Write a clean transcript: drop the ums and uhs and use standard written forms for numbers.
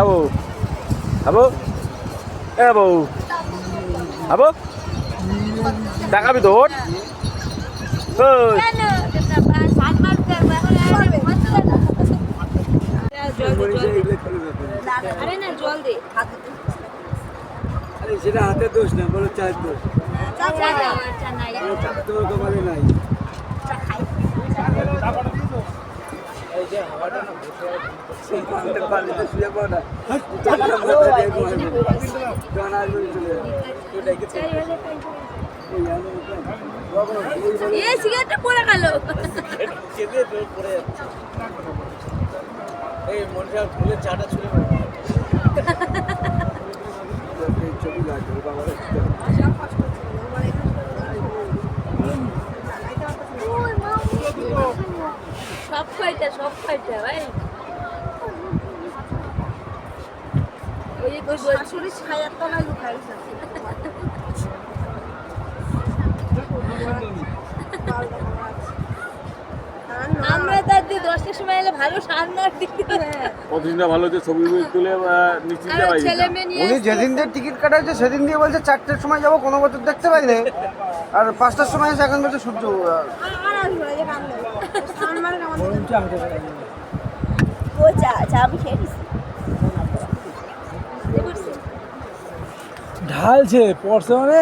আবু আবু এ আবু আবু টাকাবি তো ওঠ সেটা হাতের দোষ না, বলো চায়ের দোষ। তোর কপালে নাই। শুয়ে পড়ো না। এই মনটা ফুলের চাটা ছুঁড়ে ছবি লাগবে বাবা। সব খাইটা ভাই ওই শাশুড়ি ছায়ার তলায় লুকাই আমরা তার দিয়ে 10টার সময় এলে ভালো সান্নার দিকে প্রতিদিনটা ভালো যে ছবি তুলে নিশ্চিত ছেলে মেয়ে নিয়ে উনি যেদিন দিয়ে টিকিট কাটাচ্ছে সেদিন দিয়ে বলছে 4টার সময় যাবো, কোনো বছর দেখতে পাইলে, আর 5টার সময় এসে এখন বলছে সূর্য ঢালছে পড়ছে মানে